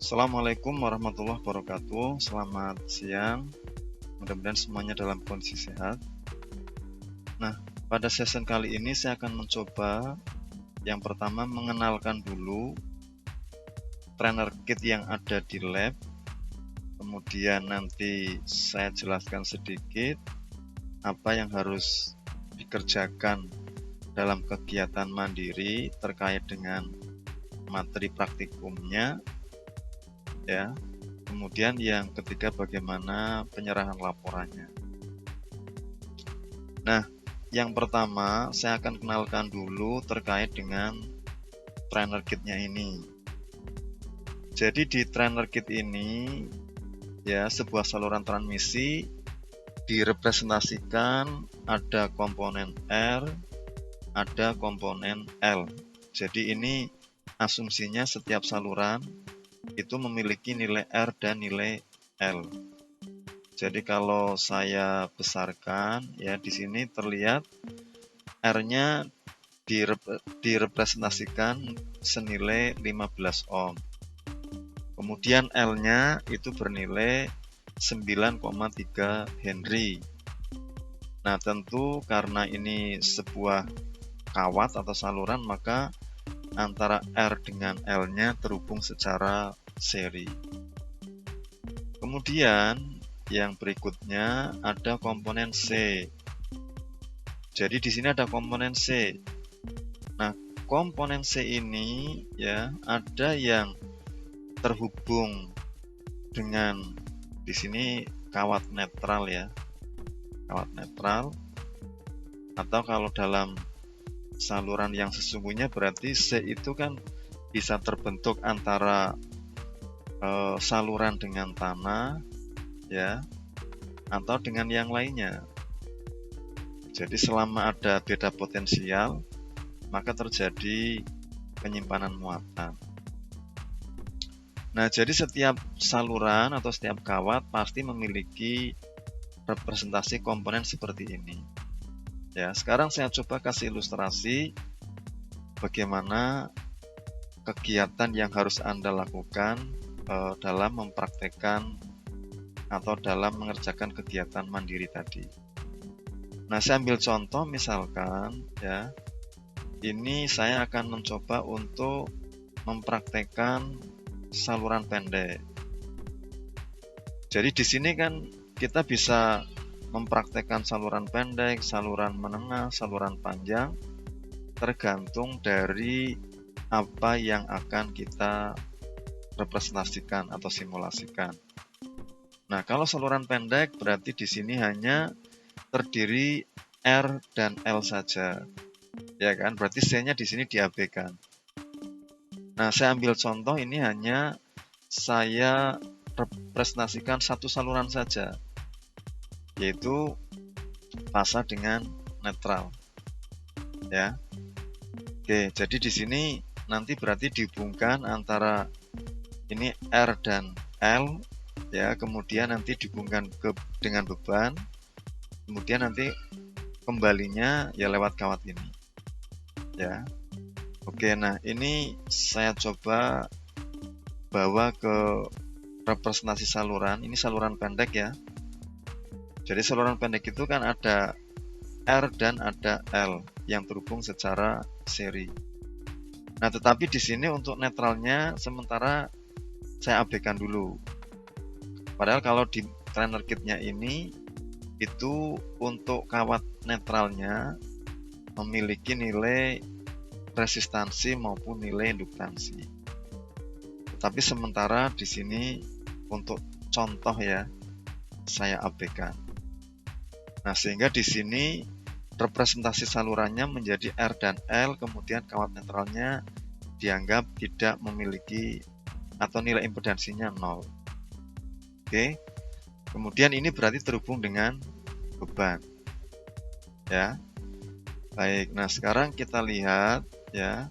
Assalamualaikum warahmatullahi wabarakatuh. Selamat siang. Mudah-mudahan semuanya dalam kondisi sehat. Nah, pada session kali ini saya akan mencoba yang pertama mengenalkan dulu trainer kit yang ada di lab. Kemudian nanti saya jelaskan sedikit apa yang harus dikerjakan dalam kegiatan mandiri terkait dengan materi praktikumnya, ya. Kemudian yang ketiga bagaimana penyerahan laporannya. Nah, yang pertama saya akan kenalkan dulu terkait dengan trainer kitnya ini. Jadi di trainer kit ini ya sebuah saluran transmisi direpresentasikan ada komponen R, ada komponen L. Jadi ini asumsinya setiap saluran itu memiliki nilai R dan nilai L. Jadi kalau saya besarkan ya di sini terlihat R-nya direpresentasikan senilai 15 ohm. Kemudian L-nya itu bernilai 9,3 Henry. Nah, tentu karena ini sebuah kawat atau saluran, maka antara R dengan L-nya terhubung secara seri. Kemudian yang berikutnya ada komponen C. Jadi di sini ada komponen C. Nah, komponen C ini ya ada yang terhubung dengan di sini kawat netral ya. Kawat netral, atau kalau dalam saluran yang sesungguhnya berarti C itu kan bisa terbentuk antara saluran dengan tanah ya, atau dengan yang lainnya. Jadi selama ada beda potensial maka terjadi penyimpanan muatan. Nah, jadi setiap saluran atau setiap kawat pasti memiliki representasi komponen seperti ini. Ya, sekarang saya coba kasih ilustrasi bagaimana kegiatan yang harus Anda lakukan dalam mempraktekkan atau dalam mengerjakan kegiatan mandiri tadi. Nah, saya ambil contoh misalkan ya, ini saya akan mencoba untuk mempraktekkan saluran pendek. Jadi di sini kan kita bisa mempraktekkan saluran pendek, saluran menengah, saluran panjang, tergantung dari apa yang akan kita representasikan atau simulasikan. Nah, kalau saluran pendek berarti di sini hanya terdiri R dan L saja. Ya kan? Berarti C-nya di sini diabaikan. Nah, saya ambil contoh ini hanya saya representasikan satu saluran saja, yaitu fasa dengan netral. Ya. Oke, jadi di sini nanti berarti dihubungkan antara ini R dan L ya, kemudian nanti dihubungkan dengan beban, kemudian nanti kembalinya ya lewat kawat ini. Ya. Oke, nah ini saya coba bawa ke representasi saluran. Ini saluran pendek ya. Jadi saluran pendek itu kan ada R dan ada L yang terhubung secara seri. Nah, tetapi di sini untuk netralnya sementara saya abaikan dulu. Padahal kalau di trainer kitnya ini itu untuk kawat netralnya memiliki nilai resistansi maupun nilai induktansi. Tetapi sementara di sini untuk contoh ya saya abaikan. Nah, sehingga di sini representasi salurannya menjadi R dan L, kemudian kawat netralnya dianggap tidak memiliki atau nilai impedansinya 0. Oke. Kemudian ini berarti terhubung dengan beban. Ya. Baik, nah sekarang kita lihat ya.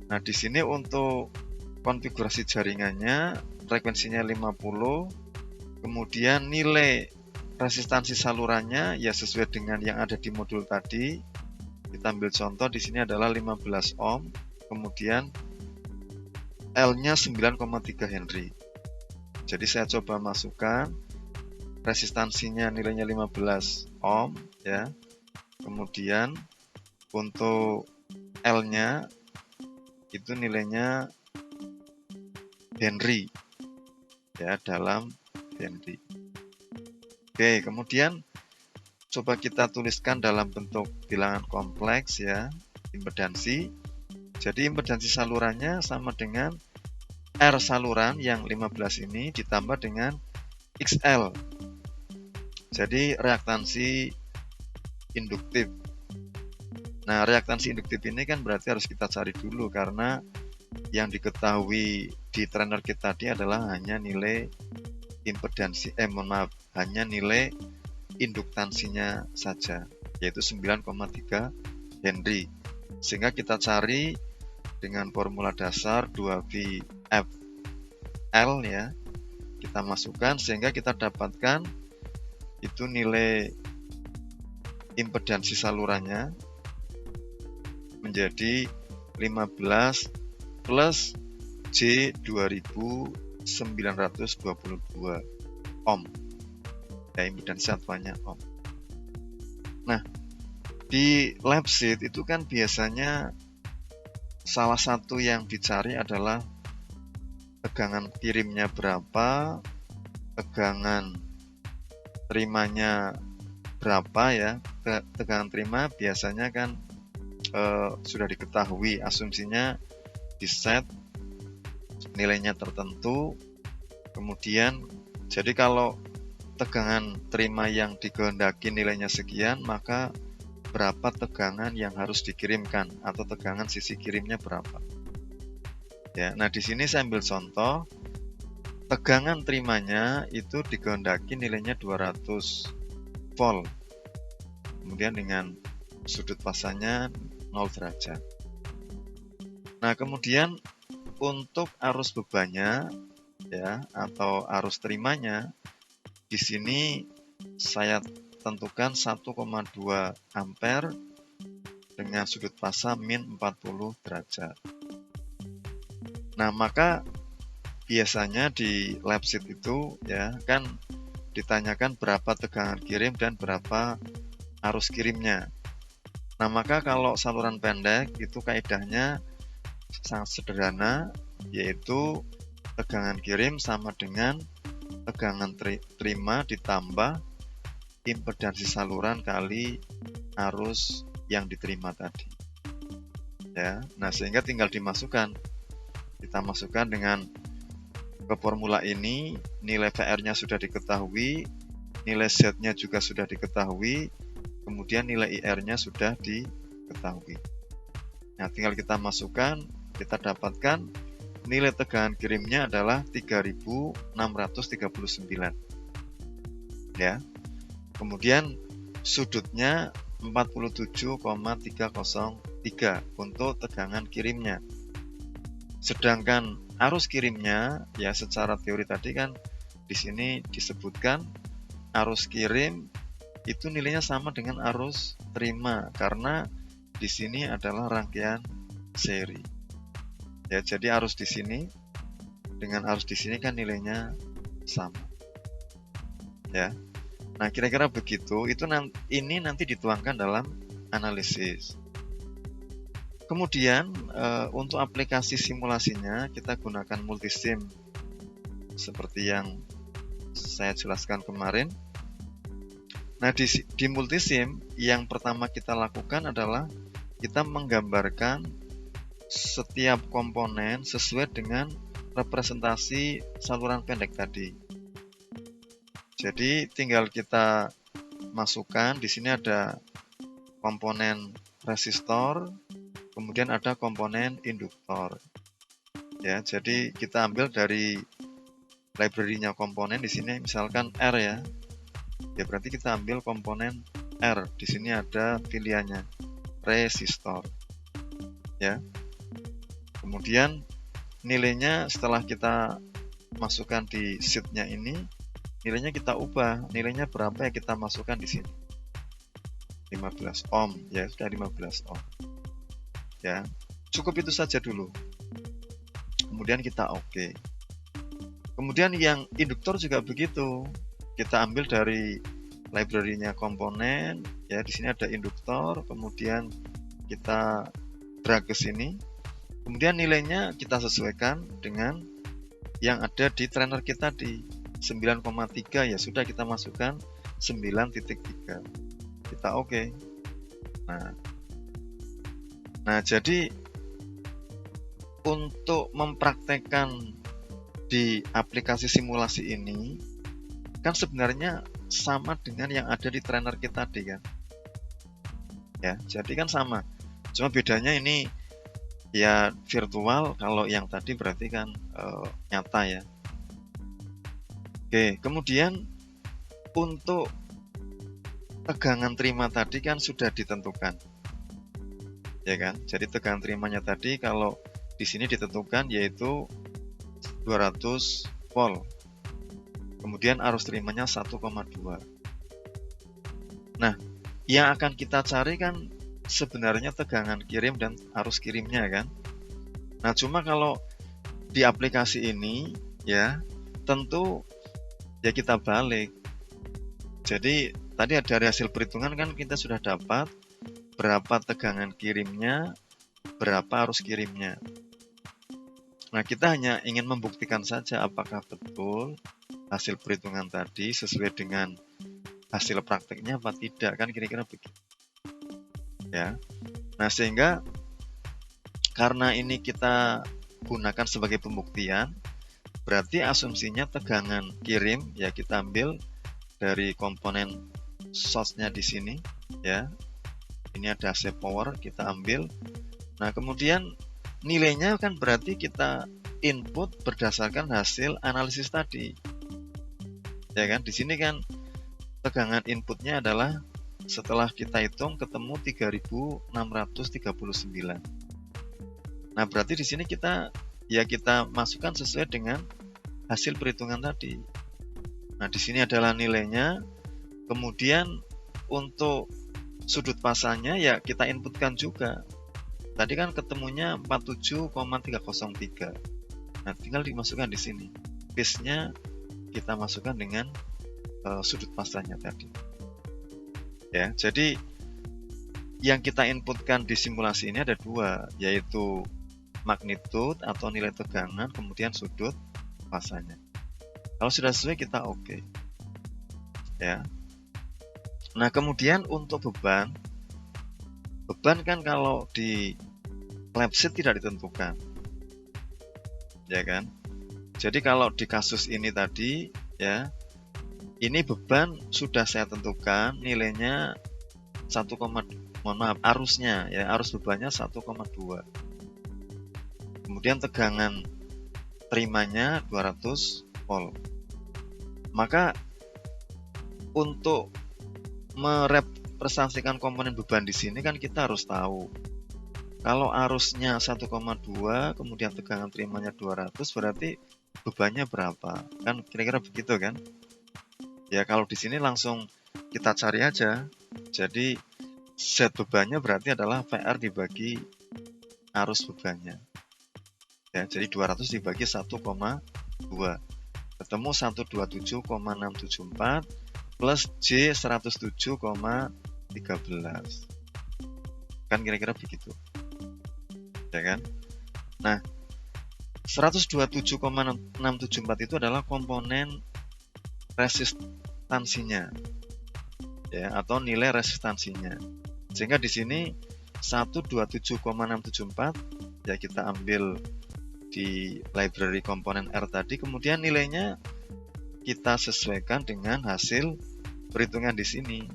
Nah, di sini untuk konfigurasi jaringannya frekuensinya 50, kemudian nilai resistansi salurannya ya sesuai dengan yang ada di modul tadi. Kita ambil contoh di sini adalah 15 ohm, kemudian L-nya 9,3 Henry. Jadi saya coba masukkan resistansinya nilainya 15 ohm ya. Kemudian untuk L-nya itu nilainya Henry ya, dalam Henry. Oke, kemudian coba kita tuliskan dalam bentuk bilangan kompleks ya, impedansi. Jadi impedansi salurannya sama dengan R saluran yang 15 ini ditambah dengan XL. Jadi reaktansi induktif. Nah, reaktansi induktif ini kan berarti harus kita cari dulu, karena yang diketahui di trainer kita tadi adalah hanya nilai impedansi, hanya nilai induktansinya saja, yaitu 9,3 Henry. Sehingga kita cari dengan formula dasar 2VFL ya, kita masukkan sehingga kita dapatkan itu nilai impedansi salurannya menjadi 15 plus J 2922 ohm ya, impedansi satuannya ohm. Nah, di lab sheet itu kan biasanya salah satu yang dicari adalah tegangan kirimnya berapa, tegangan terimanya berapa ya. Tegangan terima biasanya kan sudah diketahui, asumsinya di set nilainya tertentu. Kemudian jadi kalau tegangan terima yang dikehendaki nilainya sekian, maka berapa tegangan yang harus dikirimkan atau tegangan sisi kirimnya berapa ya. Nah, di sini saya ambil contoh, tegangan terimanya itu dikehendaki nilainya 200 volt, kemudian dengan sudut pasangnya 0 derajat. Nah, kemudian untuk arus bebannya ya, atau arus terimanya, di sini saya tentukan 1,2 ampere dengan sudut pasang min 40 derajat. Nah, maka biasanya di lab sheet itu ya kan ditanyakan berapa tegangan kirim dan berapa arus kirimnya. Nah, maka kalau saluran pendek itu kaidahnya sangat sederhana, yaitu tegangan kirim sama dengan tegangan terima ditambah impedansi saluran kali arus yang diterima tadi ya. Nah, sehingga tinggal dimasukkan, kita masukkan dengan ke formula ini, nilai VR-nya sudah diketahui, nilai Z-nya juga sudah diketahui, kemudian nilai IR-nya sudah diketahui. Nah, tinggal kita masukkan, kita dapatkan nilai tegangan kirimnya adalah 3639 ya. Kemudian sudutnya 47,303 untuk tegangan kirimnya. Sedangkan arus kirimnya ya, secara teori tadi kan di sini disebutkan arus kirim itu nilainya sama dengan arus terima, karena di sini adalah rangkaian seri. Ya, jadi arus di sini dengan arus di sini kan nilainya sama. Ya. Nah, kira-kira begitu. Ini nanti dituangkan dalam analisis. Kemudian untuk aplikasi simulasinya kita gunakan multisim seperti yang saya jelaskan kemarin. Nah, di multisim yang pertama kita lakukan adalah kita menggambarkan setiap komponen sesuai dengan representasi saluran pendek tadi. Jadi tinggal kita masukkan, di sini ada komponen resistor, kemudian ada komponen induktor. Ya, jadi kita ambil dari library-nya komponen, di sini misalkan R ya. Ya, berarti kita ambil komponen R. Di sini ada pilihannya resistor. Ya. Kemudian nilainya setelah kita masukkan di sheet-nya ini, nilainya kita ubah. Nilainya berapa ya, kita masukkan di sini. 15 ohm ya, sudah 15 ohm. Ya, cukup itu saja dulu. kemudian kita oke. Kemudian yang induktor juga begitu. Kita ambil dari library-nya komponen, ya di sini ada induktor, kemudian kita drag ke sini. Kemudian nilainya kita sesuaikan dengan yang ada di trainer kita di 9,3, ya sudah kita masukkan 9,3. Kita oke. Nah, jadi untuk mempraktekkan di aplikasi simulasi ini kan sebenarnya sama dengan yang ada di trainer kita tadi kan. Ya, jadi kan sama. Cuma bedanya ini ya virtual, kalau yang tadi berarti kan nyata ya. Oke, kemudian untuk tegangan terima tadi kan sudah ditentukan. Ya kan? Jadi tegangan terimanya tadi kalau di sini ditentukan yaitu 200 volt. Kemudian arus terimanya 1,2. Nah, yang akan kita cari kan sebenarnya tegangan kirim dan arus kirimnya kan. Nah, cuma kalau di aplikasi ini ya tentu ya kita balik. Jadi tadi dari hasil perhitungan kan kita sudah dapat berapa tegangan kirimnya, berapa arus kirimnya. Nah, kita hanya ingin membuktikan saja apakah betul hasil perhitungan tadi sesuai dengan hasil prakteknya apa tidak, kan kira-kira begitu. Ya. Nah, sehingga karena ini kita gunakan sebagai pembuktian, berarti asumsinya tegangan kirim ya kita ambil dari komponen source-nya di sini ya. Ini ada AC power, kita ambil. Nah, kemudian nilainya kan berarti kita input berdasarkan hasil analisis tadi. Ya kan? Di sini kan tegangan inputnya adalah setelah kita hitung ketemu 3639. Nah, berarti di sini kita masukkan sesuai dengan hasil perhitungan tadi. Nah, di sini adalah nilainya. Kemudian untuk sudut pasangnya ya kita inputkan juga. Tadi kan ketemunya 47,303. Nah, tinggal dimasukkan di sini. Phase-nya kita masukkan dengan sudut pasangnya tadi. Ya, jadi yang kita inputkan di simulasi ini ada dua, yaitu magnitude atau nilai tegangan, kemudian sudut pasangnya. Kalau sudah sesuai kita oke. Ya. Nah, kemudian untuk beban kan kalau di lab sheet tidak ditentukan. Ya kan? Jadi kalau di kasus ini tadi ya, ini beban sudah saya tentukan nilainya 1, arusnya ya, arus bebannya 1,2. Kemudian tegangan terimanya 200 volt. Maka untuk merepresentasikan komponen beban di sini kan kita harus tahu kalau arusnya 1,2 kemudian tegangan terimanya 200 berarti bebannya berapa, kan kira-kira begitu kan ya. Kalau di sini langsung kita cari aja, jadi Z bebannya berarti adalah VR dibagi arus bebannya ya, jadi 200 dibagi 1,2 ketemu 127,674 plus J 107,13, kan kira-kira begitu ya kan. Nah, 127,674 itu adalah komponen resistansinya ya, atau nilai resistansinya, sehingga di sini 127,674 ya kita ambil di library komponen R tadi, kemudian nilainya kita sesuaikan dengan hasil perhitungan di sini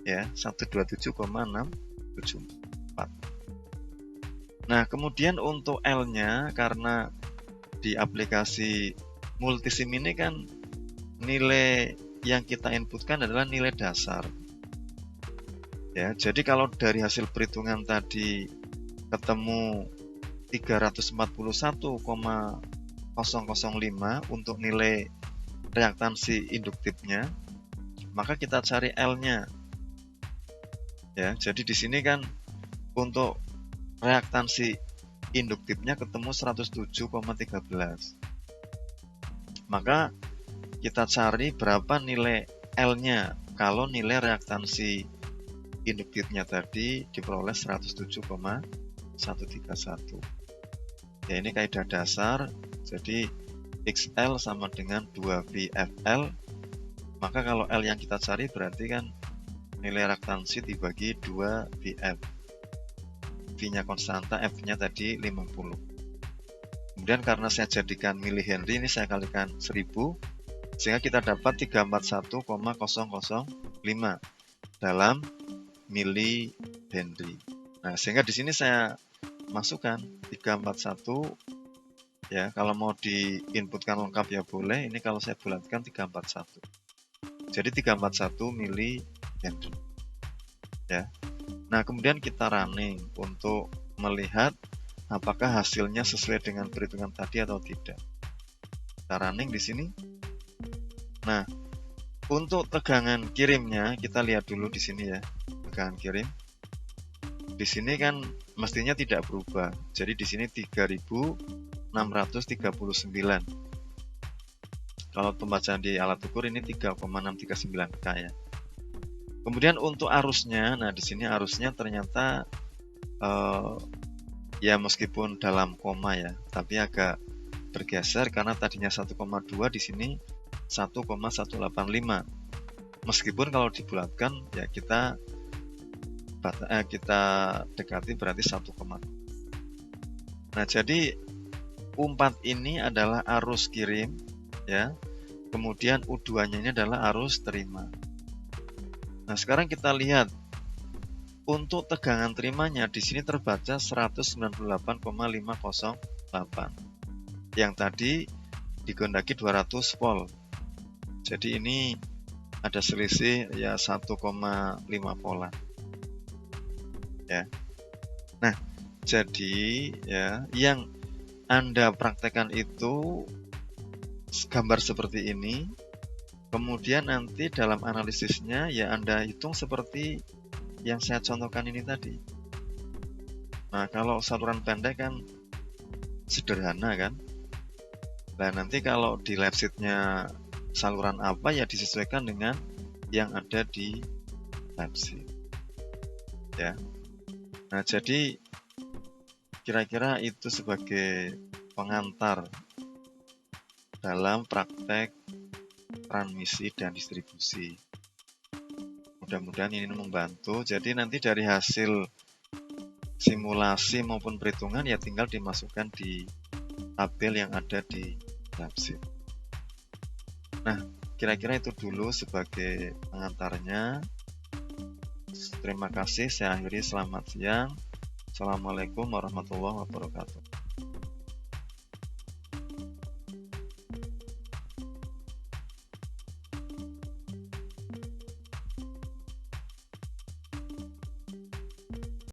ya, 127,674. Nah, kemudian untuk L-nya karena di aplikasi multisim ini kan nilai yang kita inputkan adalah nilai dasar. Ya, jadi kalau dari hasil perhitungan tadi ketemu 341,005 untuk nilai reaktansi induktifnya, maka kita cari L-nya. Ya, jadi di sini kan untuk reaktansi induktifnya ketemu 107,13. Maka kita cari berapa nilai L-nya kalau nilai reaktansi induktifnya tadi diperoleh 107,131. Ya, ini kaidah dasar. Jadi XL sama dengan 2VFL. Maka kalau L yang kita cari berarti kan nilai reaktansi dibagi 2VF. V-nya konstanta, F-nya tadi 50. Kemudian karena saya jadikan milihenry, ini saya kalikan 1000, sehingga kita dapat 341,005 dalam milihenry. Nah, sehingga di sini saya masukkan 341, ya, kalau mau diinputkan lengkap ya boleh. Ini kalau saya bulatkan 341. Jadi 341 milihenry. Ya. Nah, kemudian kita running untuk melihat apakah hasilnya sesuai dengan perhitungan tadi atau tidak. Kita running di sini. Nah, untuk tegangan kirimnya kita lihat dulu di sini ya. Tegangan kirim. Di sini kan mestinya tidak berubah. Jadi di sini 3639. Kalau pembacaan di alat ukur ini 3,639K ya. Kemudian untuk arusnya, nah di sini arusnya ternyata ya meskipun dalam koma ya, tapi agak bergeser karena tadinya 1,2, di sini 1,185. Meskipun kalau dibulatkan ya kita dekati berarti 1,2. Nah, jadi U4 ini adalah arus kirim ya. Kemudian U2-nya ini adalah arus terima. Nah, sekarang kita lihat untuk tegangan terimanya di sini terbaca 198,508. Yang tadi digondaki 200 volt. Jadi ini ada selisih ya 1,5 volt. Ya. Nah, jadi ya yang Anda praktekkan itu gambar seperti ini. Kemudian nanti dalam analisisnya ya Anda hitung seperti yang saya contohkan ini tadi. Nah, kalau saluran pendek kan sederhana kan. Nah, nanti kalau di lab sheet-nya saluran apa ya disesuaikan dengan yang ada di lab sheet. Ya. Nah, jadi kira-kira itu sebagai pengantar dalam praktek transmisi dan distribusi. Mudah-mudahan ini membantu. Jadi nanti dari hasil simulasi maupun perhitungan ya tinggal dimasukkan di tabel yang ada di lab sheet. Nah, kira-kira itu dulu sebagai pengantarnya. Terima kasih, saya akhiri. Selamat siang. Assalamualaikum warahmatullahi wabarakatuh.